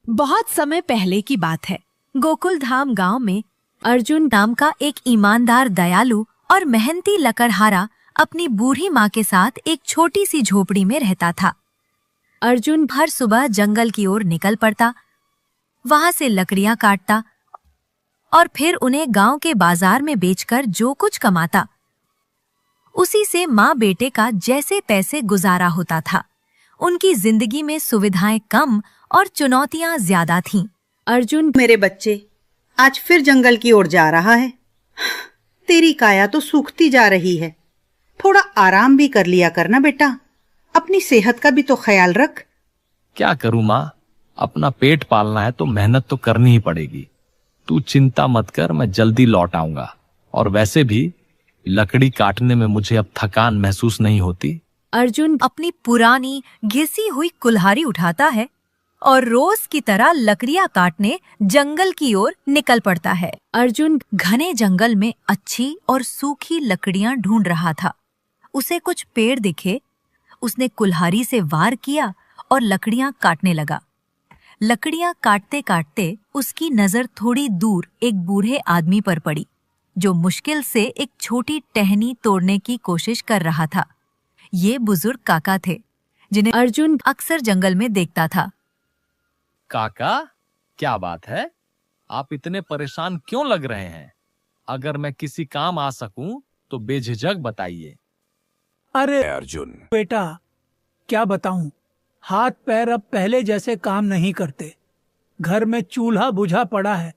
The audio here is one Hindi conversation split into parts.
बहुत समय पहले की बात है। गोकुल धाम गांव में अर्जुन नाम का एक ईमानदार, दयालु और मेहनती लकड़हारा अपनी बूढ़ी माँ के साथ एक छोटी सी झोपड़ी में रहता था। अर्जुन हर सुबह जंगल की ओर निकल पड़ता, वहां से लकड़ियां काटता और फिर उन्हें गांव के बाजार में बेचकर जो कुछ कमाता, उसी से माँ बेटे का जैसे पैसे गुजारा होता था। उनकी जिंदगी में सुविधाएं कम और चुनौतियां ज्यादा थीं। अर्जुन, मेरे बच्चे, आज फिर जंगल की ओर जा रहा है। तेरी काया तो सूखती जा रही है। थोड़ा आराम भी कर लिया करना बेटा, अपनी सेहत का भी तो ख्याल रख। क्या करूं माँ, अपना पेट पालना है तो मेहनत तो करनी ही पड़ेगी। तू चिंता मत कर, मैं जल्दी लौट आऊंगा। और वैसे भी लकड़ी काटने में मुझे अब थकान महसूस नहीं होती। अर्जुन अपनी पुरानी घिसी हुई कुल्हाड़ी उठाता है और रोज की तरह लकड़ियां काटने जंगल की ओर निकल पड़ता है। अर्जुन घने जंगल में अच्छी और सूखी लकड़ियां ढूंढ रहा था। उसे कुछ पेड़ दिखे, उसने कुल्हाड़ी से वार किया और लकड़ियां काटने लगा। लकड़ियां काटते काटते उसकी नजर थोड़ी दूर एक बूढ़े आदमी पर पड़ी, जो मुश्किल से एक छोटी टहनी तोड़ने की कोशिश कर रहा था। ये बुजुर्ग काका थे, जिन्हें अर्जुन अक्सर जंगल में देखता था। काका, क्या बात है? आप इतने परेशान क्यों लग रहे हैं? अगर मैं किसी काम आ सकूं तो बेझिझक बताइए। अरे अर्जुन बेटा, क्या बताऊं, हाथ पैर अब पहले जैसे काम नहीं करते। घर में चूल्हा बुझा पड़ा है,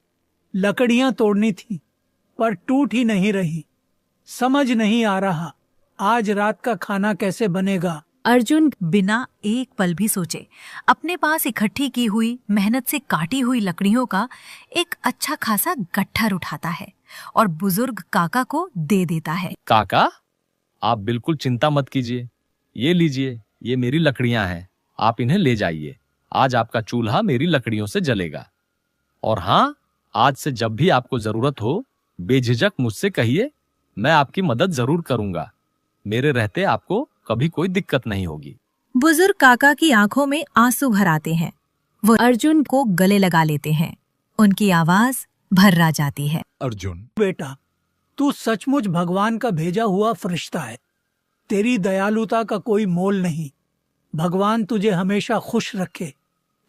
लकड़ियां तोड़नी थी पर टूट ही नहीं रही। समझ नहीं आ रहा आज रात का खाना कैसे बनेगा। अर्जुन बिना एक पल भी सोचे अपने पास इकट्ठी की हुई, मेहनत से काटी हुई लकड़ियों का एक अच्छा खासा गट्ठर उठाता है और बुजुर्ग काका को दे देता है। काका, आप बिल्कुल चिंता मत कीजिए। ये लीजिए, ये मेरी लकड़ियां हैं, आप इन्हें ले जाइए। आज आपका चूल्हा मेरी लकड़ियों से जलेगा। और हाँ, आज से जब भी आपको जरूरत हो, बेझिझक मुझसे कहिए, मैं आपकी मदद जरूर करूंगा। मेरे रहते आपको कभी कोई दिक्कत नहीं होगी। बुजुर्ग काका की आंखों में आंसू भर आते हैं। वो अर्जुन को गले लगा लेते हैं। उनकी आवाज भर्रा जाती है। अर्जुन बेटा, तू सचमुच भगवान का भेजा हुआ फरिश्ता है। तेरी दयालुता का कोई मोल नहीं। भगवान तुझे हमेशा खुश रखे,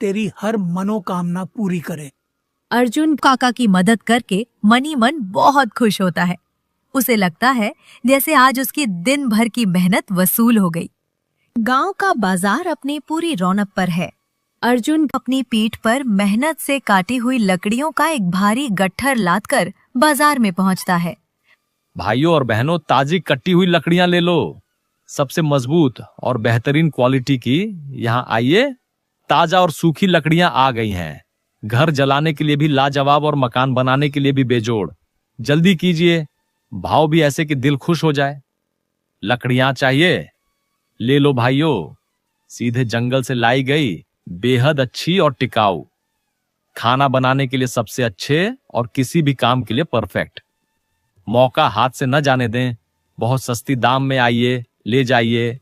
तेरी हर मनोकामना पूरी करे। अर्जुन काका की मदद करके मनी मन बहुत खुश होता है। उसे लगता है जैसे आज उसकी दिन भर की मेहनत वसूल हो गई। गांव का बाजार अपनी पूरी रौनक पर है। अर्जुन अपनी पीठ पर मेहनत से काटी हुई लकड़ियों का एक भारी गट्ठर लादकर बाजार में पहुंचता है। भाइयों और बहनों, ताजी कटी हुई लकड़ियां ले लो, सबसे मजबूत और बेहतरीन क्वालिटी की। यहाँ आइए, ताजा और सूखी लकड़ियां आ गई हैं। घर जलाने के लिए भी लाजवाब और मकान बनाने के लिए भी बेजोड़। जल्दी कीजिए, भाव भी ऐसे कि दिल खुश हो जाए। लकड़ियां चाहिए? ले लो भाइयों, सीधे जंगल से लाई गई, बेहद अच्छी और टिकाऊ। खाना बनाने के लिए सबसे अच्छे और किसी भी काम के लिए परफेक्ट। मौका हाथ से न जाने दें। बहुत सस्ती दाम में आइए, ले जाइए।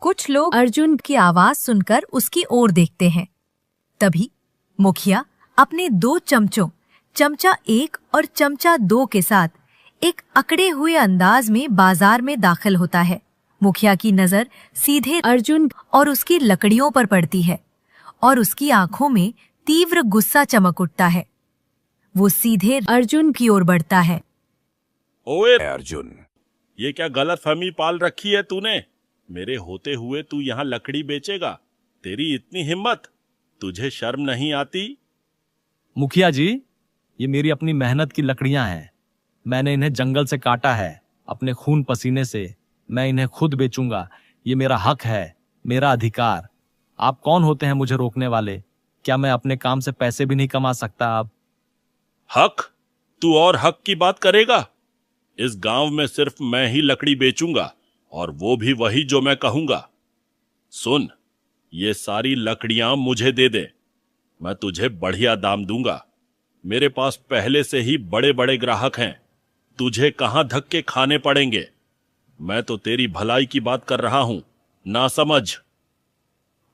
कुछ लोग अर्जुन की आवाज सुनकर उसकी ओर देखते हैं। तभी मुखिया अपने 2 चमचों, चमचा 1 और चमचा 2 के साथ एक अकड़े हुए अंदाज में बाजार में दाखिल होता है। मुखिया की नजर सीधे अर्जुन और उसकी लकड़ियों पर पड़ती है और उसकी आंखों में तीव्र गुस्सा चमक उठता है। वो सीधे अर्जुन की ओर बढ़ता है। ओए अर्जुन, ये क्या गलतफहमी पाल रखी है तूने? मेरे होते हुए तू यहाँ लकड़ी बेचेगा? तेरी इतनी हिम्मत, तुझे शर्म नहीं आती? मुखिया जी, ये मेरी अपनी मेहनत की लकड़ियां हैं। मैंने इन्हें जंगल से काटा है, अपने खून पसीने से। मैं इन्हें खुद बेचूंगा। ये मेरा हक है, मेरा अधिकार। आप कौन होते हैं मुझे रोकने वाले? क्या मैं अपने काम से पैसे भी नहीं कमा सकता? आप हक? तू और हक की बात करेगा? इस गांव में सिर्फ मैं ही लकड़ी बेचूंगा, और वो भी वही जो मैं कहूंगा। सुन, ये सारी लकड़ियां मुझे दे दे, मैं तुझे बढ़िया दाम दूंगा। मेरे पास पहले से ही बड़े बड़े ग्राहक हैं, तुझे कहां धक्के खाने पड़ेंगे। मैं तो तेरी भलाई की बात कर रहा हूं, ना समझ।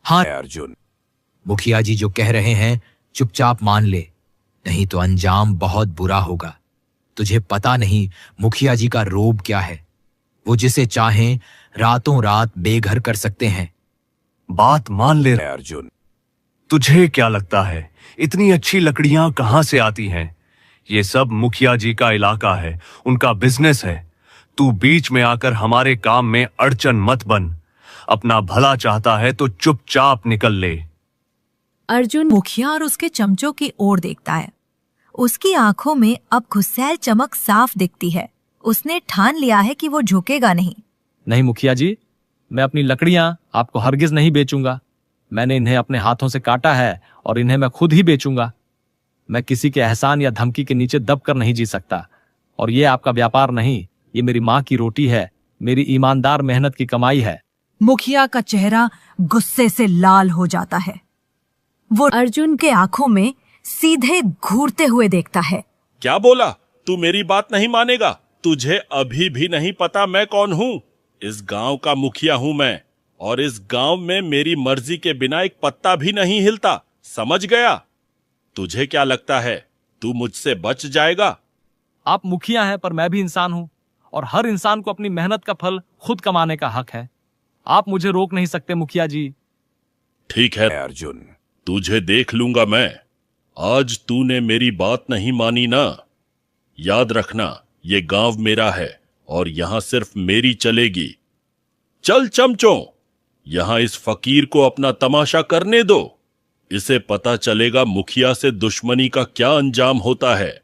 हाँ अर्जुन, मुखिया जी जो कह रहे हैं चुपचाप मान ले, नहीं तो अंजाम बहुत बुरा होगा। तुझे पता नहीं मुखिया जी का रोब क्या है। वो जिसे चाहें रातों रात बेघर कर सकते हैं। बात मान ले अर्जुन। तुझे क्या लगता है इतनी अच्छी लकड़ियां कहां से आती हैं? ये सब मुखिया जी का इलाका है, उनका बिजनेस है। तू बीच में आकर हमारे काम में अड़चन मत बन। अपना भला चाहता है तो चुपचाप निकल ले। अर्जुन मुखिया और उसके चमचों की ओर देखता है। उसकी आंखों में अब गुस्सैल चमक साफ दिखती है। उसने ठान लिया है कि वो झुकेगा नहीं। नहीं मुखिया जी, मैं अपनी लकड़ियां आपको हरगिज नहीं बेचूंगा। मैंने इन्हें अपने हाथों से काटा है और इन्हें मैं खुद ही बेचूंगा। मैं किसी के एहसान या धमकी के नीचे दब कर नहीं जी सकता। और ये आपका व्यापार नहीं, ये मेरी माँ की रोटी है, मेरी ईमानदार मेहनत की कमाई है। मुखिया का चेहरा गुस्से से लाल हो जाता है। वो अर्जुन के आंखों में सीधे घूरते हुए देखता है। क्या बोला? तू मेरी बात नहीं मानेगा? तुझे अभी भी नहीं पता मैं कौन हूँ? इस गांव का मुखिया हूँ मैं, और इस गांव में मेरी मर्जी के बिना एक पत्ता भी नहीं हिलता। समझ गया? तुझे क्या लगता है तू मुझसे बच जाएगा? आप मुखिया हैं पर मैं भी इंसान हूं, और हर इंसान को अपनी मेहनत का फल खुद कमाने का हक है। आप मुझे रोक नहीं सकते मुखिया जी। ठीक है अर्जुन, तुझे देख लूंगा मैं। आज तूने मेरी बात नहीं मानी ना? याद रखना, ये गांव मेरा है और यहां सिर्फ मेरी चलेगी। चल चमचों, यहां इस फकीर को अपना तमाशा करने दो। इसे पता चलेगा मुखिया से दुश्मनी का क्या अंजाम होता है।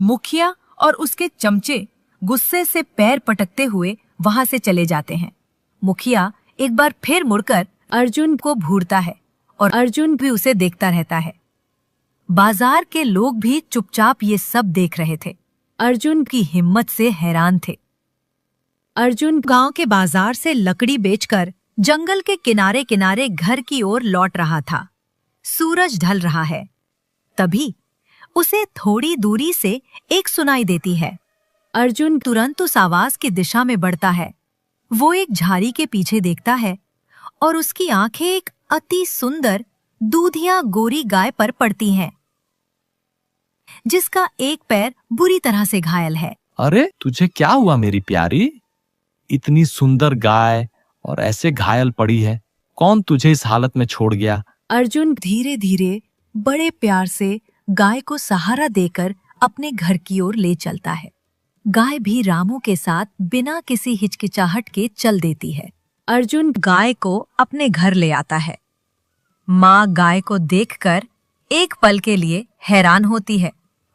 मुखिया और उसके चमचे गुस्से से पैर पटकते हुए वहां से चले जाते हैं। मुखिया एक बार फिर मुड़कर अर्जुन को घूरता है और अर्जुन भी उसे देखता रहता है। बाजार के लोग भी चुपचाप ये सब देख रहे थे। अर्जुन की हिम्मत से हैरान थे। अर्जुन गांव के बाजार से लकड़ी बेचकर जंगल के किनारे किनारे घर की ओर लौट रहा था। सूरज ढल रहा है। तभी उसे थोड़ी दूरी से एक सुनाई देती है। अर्जुन तुरंत उस आवाज की दिशा में बढ़ता है। वो एक झाड़ी के पीछे देखता है और उसकी आंखें एक अति सुंदर दूधिया गोरी गाय पर पड़ती हैं, जिसका एक पैर बुरी तरह से घायल है। अरे तुझे क्या हुआ मेरी प्यारी? इतनी सुंदर गाय और ऐसे घायल पड़ी है। कौन तुझे इस हालत में छोड़ गया? अर्जुन धीरे धीरे बड़े प्यार से गाय को सहारा देकर अपने घर की ओर ले चलता है। गाय भी रामू के साथ बिना किसी हिचकिचाहट के चल देती है। अर्जुन गाय को अपने घर ले आता है। माँ गाय को देखकर एक पल के लिए हैरान होती है,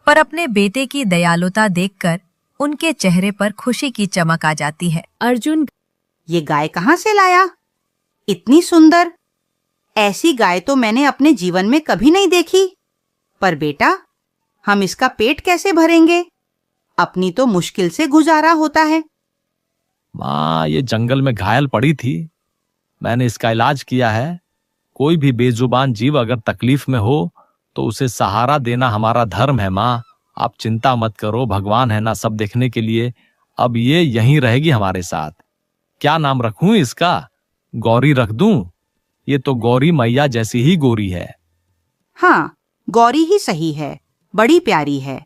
पर अपने बेटे की दयालुता देखकर उनके चेहरे पर खुशी की चमक आ जाती है। अर्जुन, ये गाय कहाँ से लाया? इतनी सुंदर, ऐसी गाय तो मैंने अपने जीवन में कभी नहीं देखी। पर बेटा, हम इसका पेट कैसे भरेंगे? अपनी तो मुश्किल से गुजारा होता है। माँ, ये जंगल में घायल पड़ी थी, मैंने इसका इलाज किया है। कोई भी बेजुबान जीव अगर तकलीफ में हो तो उसे सहारा देना हमारा धर्म है। माँ, आप चिंता मत करो, भगवान है ना सब देखने के लिए। अब ये यहीं रहेगी हमारे साथ। क्या नाम रखूं इसका? गौरी रख दूं? ये तो गौरी मैया जैसी ही गोरी है। हाँ, गौरी ही सही है, बड़ी प्यारी है।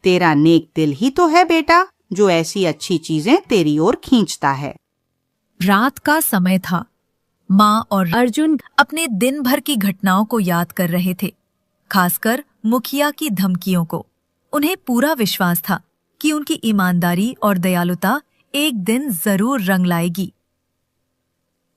तेरा नेक दिल ही तो है बेटा, जो ऐसी अच्छी चीजें तेरी ओर खींचता है। रात का समय था। माँ और अर्जुन अपने दिन भर की घटनाओं को याद कर रहे थे, खासकर मुखिया की धमकियों को। उन्हें पूरा विश्वास था कि उनकी ईमानदारी और दयालुता एक दिन जरूर रंग लाएगी।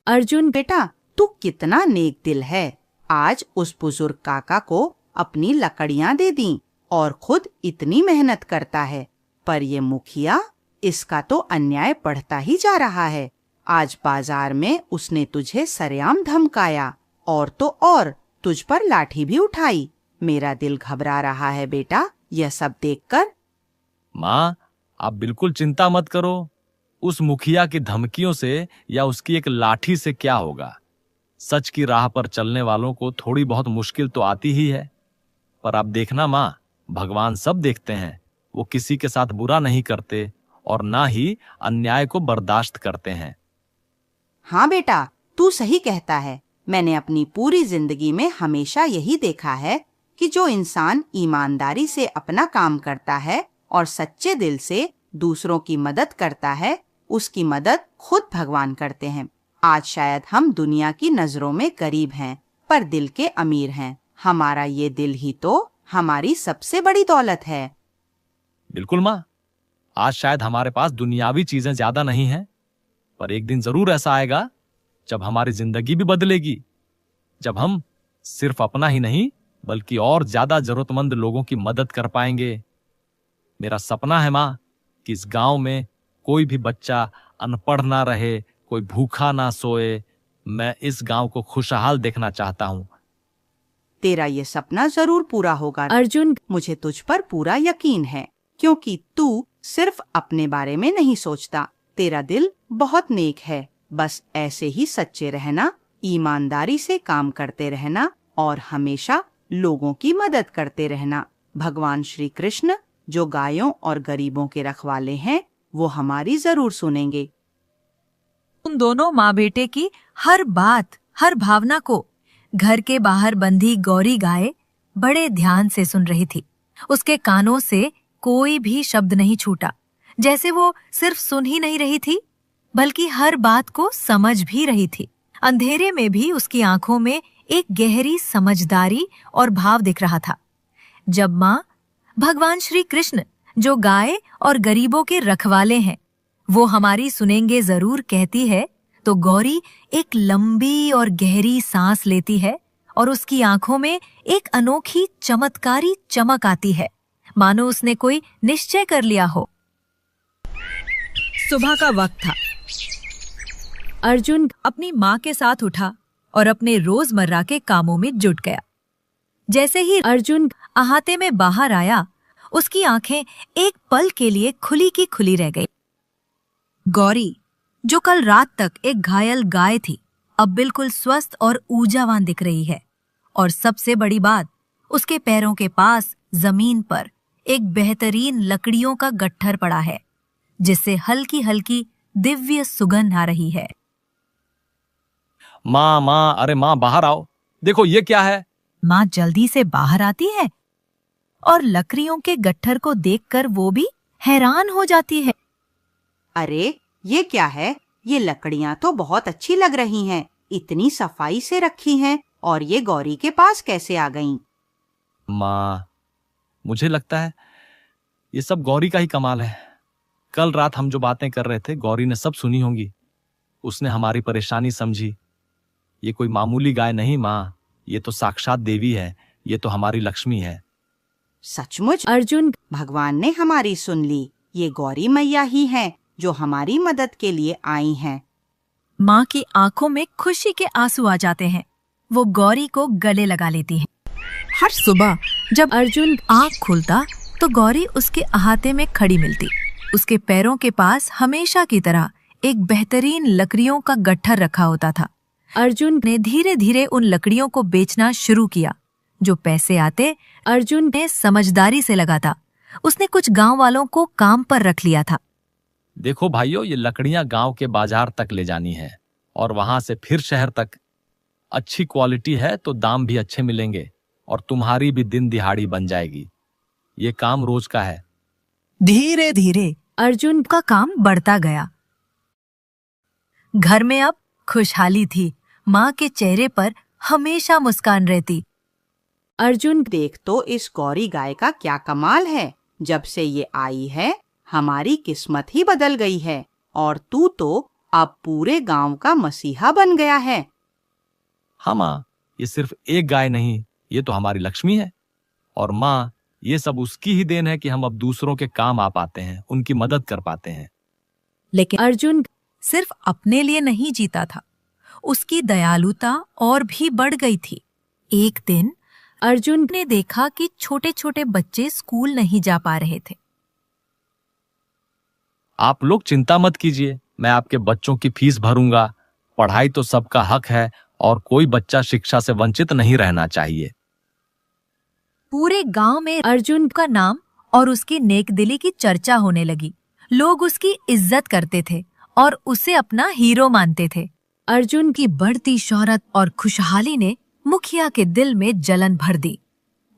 अर्जुन बेटा, तू कितना नेक दिल है। आज उस बुजुर्ग काका को अपनी लकड़ियां दे दी और खुद इतनी मेहनत करता है। पर ये मुखिया, इसका तो अन्याय बढ़ता ही जा रहा है। आज बाजार में उसने तुझे सरेआम धमकाया और तो और तुझ पर लाठी भी उठाई। मेरा दिल घबरा रहा है बेटा, यह सब देखकर। माँ, आप बिल्कुल चिंता मत करो। उस मुखिया की धमकियों से या उसकी एक लाठी से क्या होगा? सच की राह पर चलने वालों को थोड़ी बहुत मुश्किल तो आती ही है, पर आप देखना माँ, भगवान सब देखते हैं। वो किसी के साथ बुरा नहीं करते और ना ही अन्याय को बर्दाश्त करते हैं। हाँ बेटा, तू सही कहता है। मैंने अपनी पूरी जिंदगी में हमेशा यही देखा है कि जो इंसान ईमानदारी से अपना काम करता है और सच्चे दिल से दूसरों की मदद करता है, उसकी मदद खुद भगवान करते हैं। आज शायद हम दुनिया की नजरों में गरीब हैं, पर दिल के अमीर हैं। हमारा ये दिल ही तो हमारी सबसे बड़ी दौलत है। बिल्कुल माँ, आज शायद हमारे पास दुनियावी चीजें ज्यादा नहीं हैं, पर एक दिन जरूर ऐसा आएगा जब हमारी जिंदगी भी बदलेगी, जब हम सिर्फ अपना ही नहीं बल्कि और ज्यादा जरूरतमंद लोगों की मदद कर पाएंगे। मेरा सपना है माँ कि इस गांव में कोई भी बच्चा अनपढ़ ना रहे, कोई भूखा ना सोए। मैं इस गांव को खुशहाल देखना चाहता हूँ। तेरा ये सपना जरूर पूरा होगा अर्जुन मुझे तुझ पर पूरा यकीन है, क्योंकि तू सिर्फ अपने बारे में नहीं सोचता। तेरा दिल बहुत नेक है। बस ऐसे ही सच्चे रहना, ईमानदारी से काम करते रहना और हमेशा लोगों की मदद करते रहना। भगवान श्री कृष्ण जो गायों और गरीबों के रखवाले हैं, वो हमारी जरूर सुनेंगे। उन दोनों माँ बेटे की हर बात, हर भावना को घर के बाहर बंधी गौरी गाय बड़े ध्यान से सुन रही थी। उसके कानों से कोई भी शब्द नहीं छूटा, जैसे वो सिर्फ सुन ही नहीं रही थी बल्कि हर बात को समझ भी रही थी। अंधेरे में भी उसकी आंखों में एक गहरी समझदारी और भाव दिख रहा था। जब माँ भगवान श्री कृष्ण जो गाय और गरीबों के रखवाले हैं, वो हमारी सुनेंगे जरूर कहती है, तो गौरी एक लंबी और गहरी सांस लेती है और उसकी आंखों में एक अनोखी चमत्कारी चमक आती है, मानो उसने कोई निश्चय कर लिया हो। सुबह का वक्त था। अर्जुन अपनी माँ के साथ उठा और अपने रोजमर्रा के कामों में जुट गया। जैसे ही अर्जुन अहाते में बाहर आया, उसकी आंखें एक पल के लिए खुली की खुली रह गई। गौरी, जो कल रात तक एक घायल गाय थी, अब बिल्कुल स्वस्थ और ऊर्जावान दिख रही है। और सबसे बड़ी बात, उसके पैरों के पास जमीन पर एक बेहतरीन लकड़ियों का गट्ठर पड़ा है, जिससे हल्की हल्की दिव्य सुगंध आ रही है। माँ, अरे माँ, बाहर आओ, देखो ये क्या है। माँ जल्दी से बाहर आती है और लकड़ियों के गट्ठर को देखकर वो भी हैरान हो जाती है। अरे ये क्या है? ये लकड़ियाँ तो बहुत अच्छी लग रही हैं, इतनी सफाई से रखी हैं, और ये गौरी के पास कैसे आ गईं? माँ, मुझे लगता है ये सब गौरी का ही कमाल है। कल रात हम जो बातें कर रहे थे, गौरी ने सब सुनी होंगी। उसने हमारी परेशानी समझी। ये कोई मामूली गाय नहीं माँ, ये तो साक्षात देवी है, ये तो हमारी लक्ष्मी है। सचमुच अर्जुन, भगवान ने हमारी सुन ली। ये गौरी मैया ही हैं जो हमारी मदद के लिए आई हैं। माँ की आंखों में खुशी के आंसू आ जाते हैं। वो गौरी को गले लगा लेती है। हर सुबह जब अर्जुन आंख खोलता तो गौरी उसके अहाते में खड़ी मिलती। उसके पैरों के पास हमेशा की तरह एक बेहतरीन लकड़ियों का गट्ठर रखा होता था। अर्जुन ने धीरे धीरे उन लकड़ियों को बेचना शुरू किया। जो पैसे आते अर्जुन ने समझदारी से लगाता। उसने कुछ गांव वालों को काम पर रख लिया था। देखो भाइयों, ये लकड़ियां गांव के बाजार तक ले जानी है और वहां से फिर शहर तक। अच्छी क्वालिटी है तो दाम भी अच्छे मिलेंगे और तुम्हारी भी दिन दिहाड़ी बन जाएगी। ये काम रोज का है। धीरे धीरे अर्जुन का काम बढ़ता गया। घर में अब खुशहाली थी। माँ के चेहरे पर हमेशा मुस्कान रहती। अर्जुन, देख तो इस गौरी गाय का क्या कमाल है। जब से ये आई है, हमारी किस्मत ही बदल गई है, और तू तो अब पूरे गांव का मसीहा बन गया है। हाँ माँ, ये सिर्फ एक गाय नहीं, ये तो हमारी लक्ष्मी है। और माँ, ये सब उसकी ही देन है कि हम अब दूसरों के काम आ पाते हैं, उनकी मदद कर पाते हैं। लेकिन अर्जुन सिर्फ अपने लिए नहीं जीता था। उसकी दयालुता और भी बढ़ गई थी। एक दिन अर्जुन ने देखा कि छोटे छोटे बच्चे स्कूल नहीं जा पा रहे थे। आप लोग चिंता मत कीजिए, मैं आपके बच्चों की फीस भरूंगा। पढ़ाई तो सबका हक है और कोई बच्चा शिक्षा से वंचित नहीं रहना चाहिए। पूरे गांव में अर्जुन का नाम और उसकी नेकदिली की चर्चा होने लगी। लोग उसकी इज्जत करते थे और उसे अपना हीरो मानते थे। अर्जुन की बढ़ती शोहरत और खुशहाली ने मुखिया के दिल में जलन भर दी।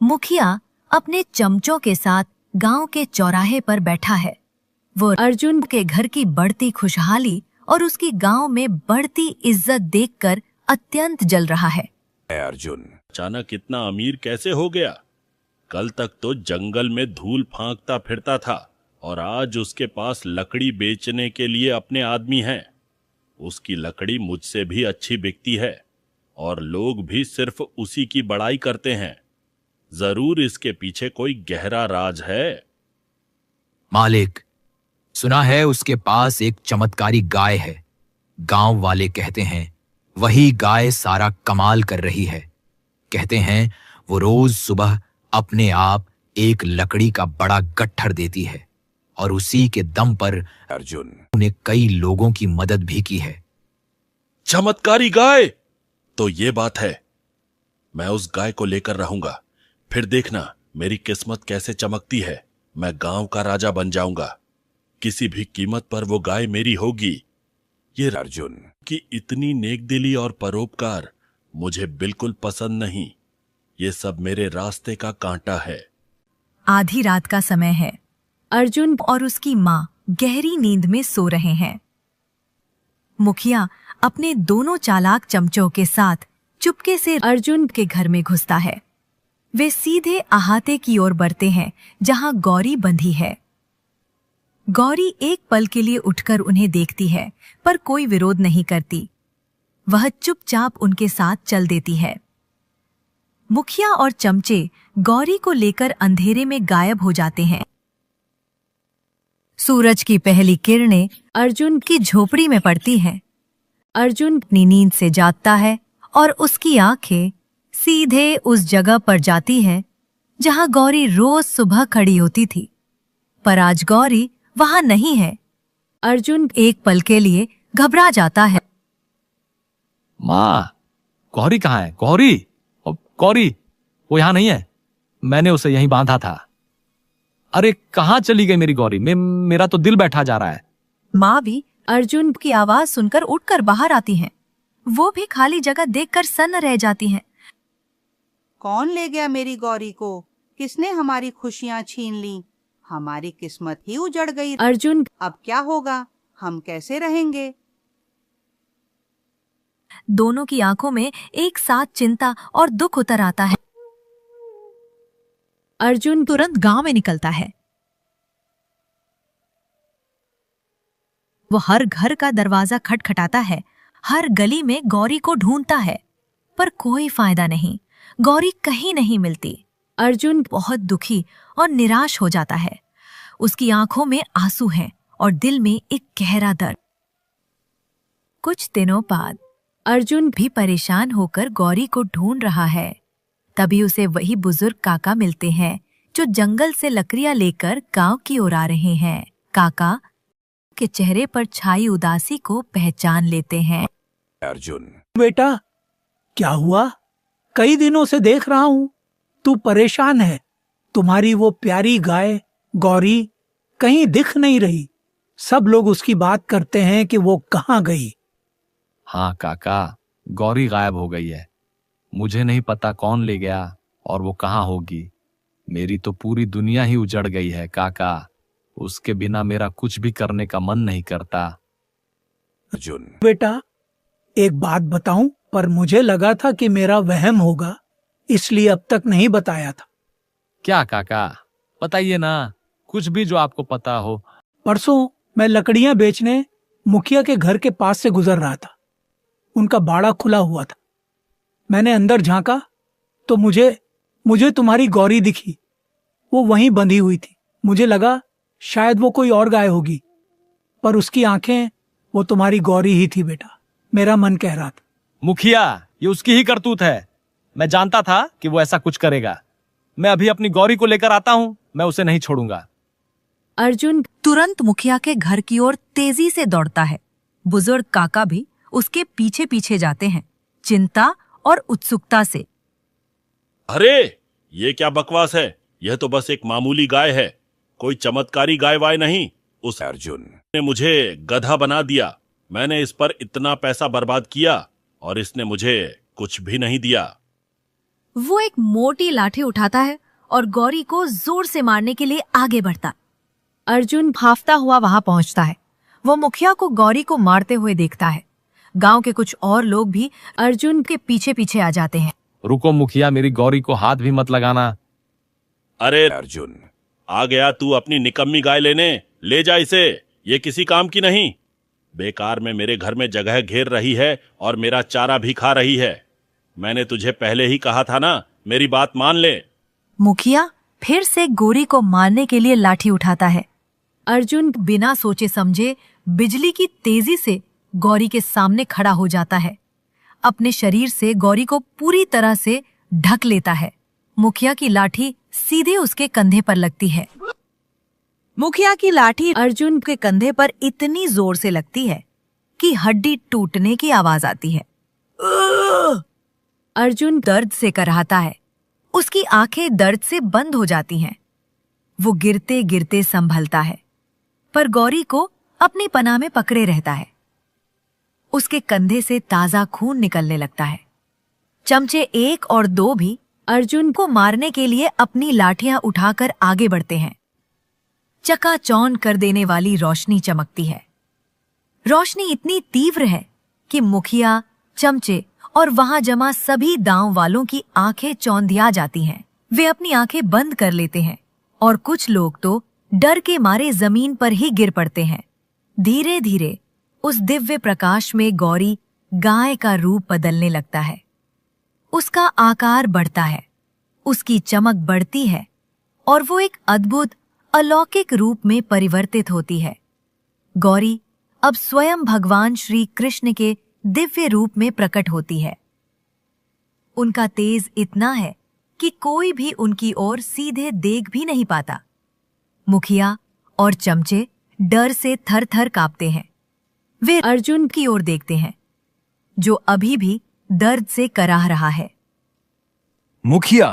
मुखिया अपने चमचों के साथ गांव के चौराहे पर बैठा है। वो अर्जुन के घर की बढ़ती खुशहाली और उसकी गांव में बढ़ती इज्जत देखकर अत्यंत जल रहा है। अर्जुन अचानक इतना अमीर कैसे हो गया? कल तक तो जंगल में धूल फांकता फिरता था और आज उसके पास लकड़ी बेचने के लिए अपने आदमी हैं। उसकी लकड़ी मुझसे भी अच्छी बिकती है और लोग भी सिर्फ उसी की बड़ाई करते हैं। जरूर इसके पीछे कोई गहरा राज है। मालिक, सुना है उसके पास एक चमत्कारी गाय है। गांव वाले कहते हैं वही गाय सारा कमाल कर रही है। कहते हैं वो रोज सुबह अपने आप एक लकड़ी का बड़ा गट्ठर देती है और उसी के दम पर अर्जुन उन्हें कई लोगों की मदद भी की है। चमत्कारी गाय? तो ये बात है। मैं उस गाय को लेकर रहूंगा, फिर देखना मेरी किस्मत कैसे चमकती है। मैं गांव का राजा बन जाऊंगा। किसी भी कीमत पर वो गाय मेरी होगी। ये अर्जुन की इतनी नेकदिली और परोपकार मुझे बिल्कुल पसंद नहीं। ये सब मेरे रास्ते का कांटा है। आधी रात का समय है। अर्जुन और उसकी माँ गहरी नींद में सो रहे हैं। मुखिया अपने दोनों चालाक चमचों के साथ चुपके से अर्जुन के घर में घुसता है। वे सीधे अहाते की ओर बढ़ते हैं जहां गौरी बंधी है। गौरी एक पल के लिए उठकर उन्हें देखती है पर कोई विरोध नहीं करती। वह चुपचाप उनके साथ चल देती है। मुखिया और चमचे गौरी को लेकर अंधेरे में गायब हो जाते हैं। सूरज की पहली किरणें अर्जुन की झोपड़ी में पड़ती हैं। अर्जुन अपनी नींद से जागता है और उसकी आंखें सीधे उस जगह पर जाती हैं जहां गौरी रोज सुबह खड़ी होती थी। पर आज गौरी वहां नहीं है। अर्जुन एक पल के लिए घबरा जाता है। माँ, गौरी कहाँ है? गौरी, गौरी, वो यहाँ नहीं है। मैंने उसे यहीं बांधा था। अरे कहाँ चली गई मेरी गौरी? मेरा तो दिल बैठा जा रहा है। माँ भी अर्जुन की आवाज सुनकर उठकर बाहर आती हैं। वो भी खाली जगह देखकर सन्न रह जाती हैं। कौन ले गया मेरी गौरी को? किसने हमारी खुशियां छीन ली? हमारी किस्मत ही उजड़ गई। अर्जुन अब क्या होगा? हम कैसे रहेंगे? दोनों की आंखों में एक साथ चिंता और दुख उतर आता है। अर्जुन तुरंत गांव में निकलता है। वो हर घर का दरवाजा खटखटाता है, हर गली में गौरी को ढूंढता है, पर कोई फायदा नहीं। गौरी कहीं नहीं मिलती। अर्जुन बहुत दुखी और निराश हो जाता है। उसकी आंखों में आंसू हैं और दिल में एक गहरा दर्द। कुछ दिनों बाद अर्जुन भी परेशान होकर गौरी को ढूंढ रहा है। तभी उसे वही बुजुर्ग काका मिलते हैं जो जंगल से लकड़ियां लेकर गांव की ओर आ रहे हैं। काका के चेहरे पर छाई उदासी को पहचान लेते हैं। अर्जुन, बेटा, क्या हुआ? कई दिनों से देख रहा हूँ तू परेशान है। तुम्हारी वो प्यारी गाय गौरी कहीं दिख नहीं रही। सब लोग उसकी बात करते हैं कि वो कहाँ गई। हाँ काका, गौरी गायब हो गई है। मुझे नहीं पता कौन ले गया और वो कहाँ होगी। मेरी तो पूरी दुनिया ही उजड़ गई है काका। उसके बिना मेरा कुछ भी करने का मन नहीं करता। अर्जुन, बेटा, एक बात बताऊं, पर मुझे लगा था कि मेरा वहम होगा, इसलिए अब तक नहीं बताया था। क्या काका, बताइए ना, कुछ भी जो आपको पता हो। परसों मैं लकड़ियां बेचने मुखिया के घर के पास से गुजर रहा था। उनका बाड़ा खुला हुआ था। मैंने अंदर झांका तो मुझे तुम्हारी गौरी दिखी। वो वहीं बंधी हुई थी। मुझे लगा शायद वो कोई और गाय होगी, पर उसकी आंखें वो तुम्हारी गौरी ही थी बेटा। मेरा मन कह रहा था। मुखिया, ये उसकी ही करतूत है। मैं जानता था कि वो ऐसा कुछ करेगा। मैं अभी अपनी गौरी को लेकर आता हूँ। मैं उसे नहीं छोड़ूंगा। अर्जुन तुरंत मुखिया के घर की ओर तेजी से दौड़ता है। बुजुर्ग काका भी उसके पीछे पीछे जाते हैं, चिंता और उत्सुकता से। अरे ये क्या बकवास है? यह तो बस एक मामूली गाय है, कोई चमत्कारी गाय वाय नहीं। उस अर्जुन ने मुझे गधा बना दिया। मैंने इस पर इतना पैसा बर्बाद किया और इसने मुझे कुछ भी नहीं दिया। वो एक मोटी लाठी उठाता है और गौरी को जोर से मारने के लिए आगे बढ़ता। अर्जुन भागता हुआ वहां पहुंचता है। वो मुखिया को गौरी को मारते हुए देखता है। गांव के कुछ और लोग भी अर्जुन के पीछे पीछे आ जाते हैं। रुको मुखिया, मेरी गौरी को हाथ भी मत लगाना। अरे अर्जुन, आ गया तू अपनी निकम्मी गाय लेने? ले जा इसे, ये किसी काम की नहीं। बेकार में मेरे घर में जगह घेर रही है और मेरा चारा भी खा रही है। मैंने तुझे पहले ही कहा था ना, मेरी बात मान ले। मुखिया फिर से गौरी को मारने के लिए लाठी उठाता है। अर्जुन बिना सोचे समझे बिजली की तेजी से गौरी के सामने खड़ा हो जाता है। अपने शरीर से गौरी को पूरी तरह से ढक लेता है। मुखिया की लाठी सीधे उसके कंधे पर लगती है। मुखिया की लाठी अर्जुन के कंधे पर इतनी जोर से लगती है कि हड्डी टूटने की आवाज आती है। अर्जुन दर्द से कराहता है। उसकी आंखें दर्द से बंद हो जाती हैं। वो गिरते गिरते संभलता है, पर गौरी को अपनी पनाह में पकड़े रहता है। उसके कंधे से ताजा खून निकलने लगता है। चमचे 1 और 2 भी अर्जुन को मारने के लिए अपनी लाठियां उठाकर आगे बढ़ते हैं। चकाचौंध कर देने वाली रोशनी चमकती है। रोशनी इतनी तीव्र है कि मुखिया, चमचे और वहां जमा सभी गांव वालों की आंखें चौंधिया जाती हैं। वे अपनी आंखें बंद कर लेते हैं और कुछ लोग तो डर के मारे जमीन पर ही गिर पड़ते हैं। धीरे धीरे उस दिव्य प्रकाश में गौरी गाय का रूप बदलने लगता है। उसका आकार बढ़ता है, उसकी चमक बढ़ती है और वो एक अद्भुत अलौकिक रूप में परिवर्तित होती है। गौरी अब स्वयं भगवान श्री कृष्ण के दिव्य रूप में प्रकट होती है। उनका तेज इतना है कि कोई भी उनकी ओर सीधे देख भी नहीं पाता। मुखिया और चमचे डर से थर थर कांपते हैं। वे अर्जुन की ओर देखते हैं, जो अभी भी दर्द से कराह रहा है। मुखिया,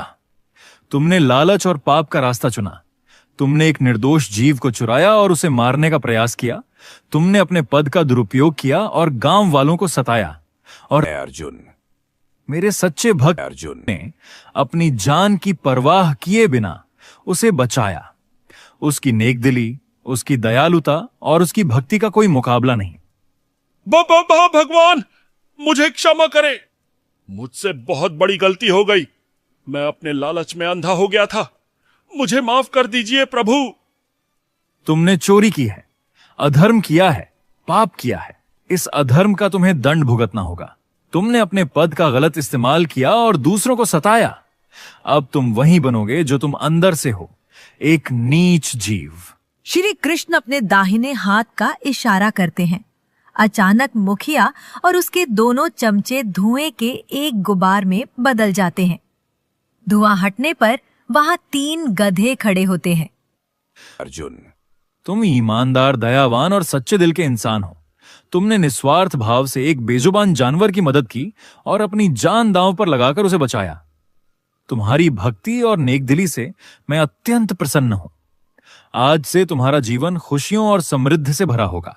तुमने लालच और पाप का रास्ता चुना। तुमने एक निर्दोष जीव को चुराया और उसे मारने का प्रयास किया। तुमने अपने पद का दुरुपयोग किया और गांव वालों को सताया। और अर्जुन, मेरे सच्चे भक्त अर्जुन ने अपनी जान की परवाह किए बिना उसे बचाया। उसकी नेकदिली, उसकी दयालुता और उसकी भक्ति का कोई मुकाबला नहीं। भगवान, मुझे क्षमा करे। मुझसे बहुत बड़ी गलती हो गई। मैं अपने लालच में अंधा हो गया था। मुझे माफ कर दीजिए प्रभु। तुमने चोरी की है, अधर्म किया है, पाप किया है। इस अधर्म का तुम्हें दंड भुगतना होगा। तुमने अपने पद का गलत इस्तेमाल किया और दूसरों को सताया। अब तुम वही बनोगे जो तुम अंदर से हो, एक नीच जीव। श्री कृष्ण अपने दाहिने हाथ का इशारा करते हैं। अचानक मुखिया और उसके दोनों चमचे धुएं के एक गुबार में बदल जाते हैं। धुआं हटने पर वहां 3 गधे खड़े होते हैं। अर्जुन, तुम ईमानदार, दयावान और सच्चे दिल के इंसान हो। तुमने निस्वार्थ भाव से एक बेजुबान जानवर की मदद की और अपनी जान दांव पर लगाकर उसे बचाया। तुम्हारी भक्ति और नेकदिली से मैं अत्यंत प्रसन्न हूं। आज से तुम्हारा जीवन खुशियों और समृद्धि से भरा होगा।